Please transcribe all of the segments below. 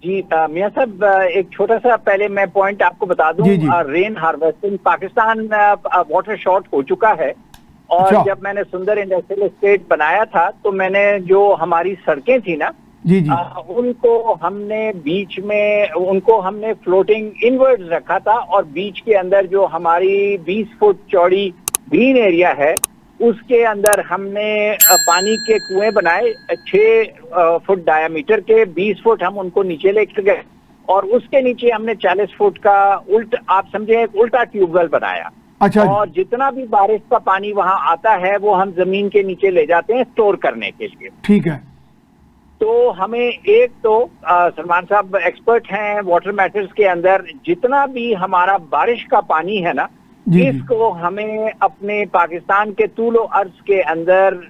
जी मियां साहब, एक छोटा सा पहले मैं पॉइंट आपको बता दूं। Rain harvesting Pakistan water short हो चुका है। और अच्छा। जब मैंने सुंदर इंडस्ट्रियल एस्टेट बनाया था तो मैंने जो हमारी सड़कें थी ना, जी जी, उनको हमने बीच में उनको हमने फ्लोटिंग इनवर्ड्स रखा था, और बीच के अंदर जो हमारी 20 फुट चौड़ी ग्रीन एरिया है उसके अंदर हमने पानी के कुएं बनाए 6 फुट डायामीटर के। 20 फुट हम उनको नीचे लेकर गए और उसके नीचे हमने 40 फुट का आप समझे एक उल्टा ट्यूबवेल बनाया। अच्छा। और जितना भी बारिश का पानी वहां आता है वो हम जमीन के नीचे ले जाते हैं स्टोर करने के लिए। ठीक है। तो हमें एक तो सलमान साहब एक्सपर्ट हैं वाटर मैटर्स के अंदर, जितना भी हमारा बारिश का पानी है ना, इसको हमें अपने पाकिस्तान के तूलो अर्ज के अंदर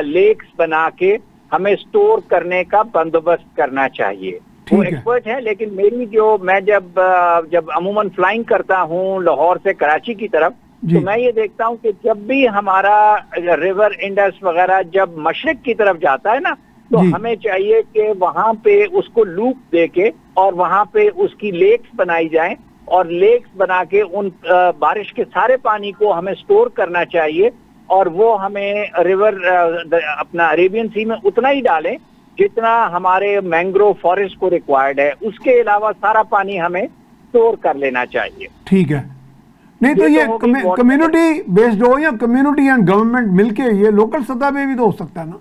लेक्स बना के हमें स्टोर करने का बंदोबस्त करना चाहिए। वो एक्सपर्ट है, लेकिन मेरी मैं जब अमूमन फ्लाइंग करता हूँ लाहौर से कराची की तरफ, तो मैं ये देखता हूँ कि जब भी हमारा रिवर इंडस वगैरह जब मशरिक की तरफ जाता है ना, तो हमें चाहिए कि वहां पे उसको लूप देके और वहां पे उसकी लेक्स बनाई जाएं, और लेक्स बना के उन बारिश के सारे पानी को हमें स्टोर करना चाहिए। और वो हमें रिवर अपना अरेबियन सी में उतना ही डालें जितना हमारे मैंग्रोव फॉरेस्ट को रिक्वायर्ड है। उसके अलावा सारा पानी हमें स्टोर कर लेना चाहिए। ठीक है। नहीं तो ये कम्युनिटी बेस्ड हो या कम्युनिटी एंड गवर्नमेंट मिलके, ये लोकल सतह पे भी तो हो सकता है ना?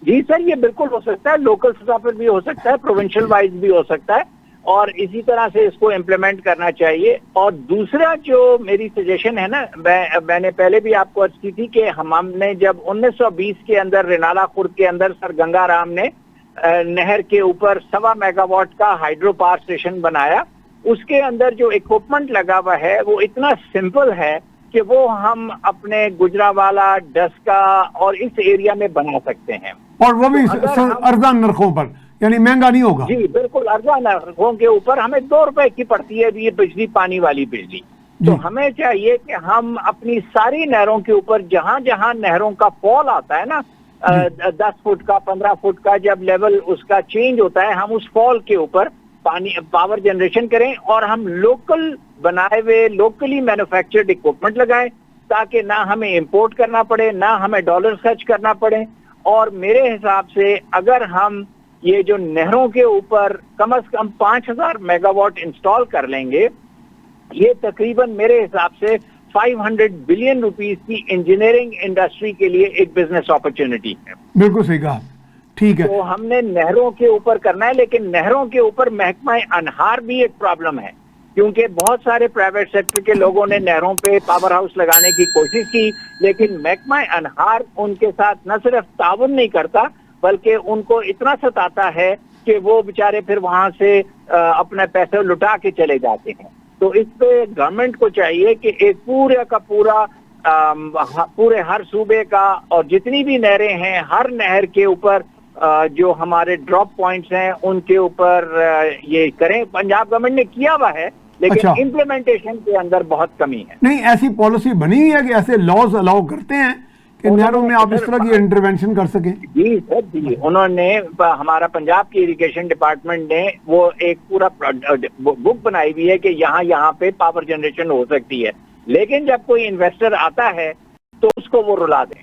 जी सर, ये बिल्कुल हो सकता है, लोकल सतह पर भी हो सकता है, प्रोविंशियल वाइज भी हो सकता है, और इसी तरह से इसको इम्प्लीमेंट करना चाहिए। और दूसरा जो मेरी सजेशन है ना, मैंने पहले भी आपको अर्ज की थी कि हमने जब 1920 के अंदर रिनाला खुर्द के अंदर सर गंगाराम ने नहर के ऊपर 1.25 मेगावाट का हाइड्रो पावर स्टेशन बनाया, उसके अंदर जो इक्विपमेंट लगा हुआ है वो इतना सिंपल है कि वो हम अपने गुजरावाला, डस्का और इस एरिया में बना सकते हैं, और वो भी अर्जा नरखों पर, यानी महंगा नहीं होगा। जी बिल्कुल, अर्जा नरखों के ऊपर हमें 2 रुपए की पड़ती है ये बिजली, पानी वाली बिजली। तो हमें चाहिए कि हम अपनी सारी नहरों के ऊपर जहां जहां नहरों का फॉल आता है ना, 10 फुट का, 15 फुट का, जब लेवल उसका चेंज होता है, हम उस फॉल के ऊपर पावर जनरेशन करें, और हम लोकल बनाए हुए लोकली मैन्युफैक्चर्ड इक्विपमेंट लगाएं, ताकि ना हमें इंपोर्ट करना पड़े, ना हमें डॉलर खर्च करना पड़े। और मेरे हिसाब से अगर हम ये जो नहरों के ऊपर कम से कम 5000 मेगावाट इंस्टॉल कर लेंगे, ये तकरीबन मेरे हिसाब से 500 बिलियन रुपीस की इंजीनियरिंग इंडस्ट्री के लिए एक बिजनेस अपॉर्चुनिटी है। बिल्कुल सही कहा। ठीक है। तो हमने नहरों के ऊपर करना है, लेकिन नहरों के ऊपर महकमा अनहार भी एक प्रॉब्लम है, क्योंकि बहुत सारे प्राइवेट सेक्टर के लोगों ने नहरों पे पावर हाउस लगाने की कोशिश की, लेकिन महकमा अनहार उनके साथ न सिर्फ ताउन नहीं करता, बल्कि उनको इतना सताता है कि वो बेचारे फिर वहां से अपने पैसे लुटा के चले जाते हैं। तो इस पे गवर्नमेंट को चाहिए कि एक पूरे का पूरा पूरे हर सूबे का, और जितनी भी नहरें हैं, हर नहर के ऊपर जो हमारे ड्रॉप पॉइंट्स हैं उनके ऊपर ये करें। पंजाब गवर्नमेंट ने किया हुआ है, लेकिन इम्प्लीमेंटेशन के अंदर बहुत कमी है। नहीं, ऐसी पॉलिसी बनी हुई है कि ऐसे लॉज अलाउ करते हैं कि नहरों में आप इस तरह की इंटरवेंशन कर सकें? जी सर, जी उन्होंने, हमारा पंजाब की इरिगेशन डिपार्टमेंट ने वो एक पूरा बुक बनाई हुई है कि यहाँ पे पावर जनरेशन हो सकती है, लेकिन जब कोई इन्वेस्टर आता है तो उसको वो रुला दें।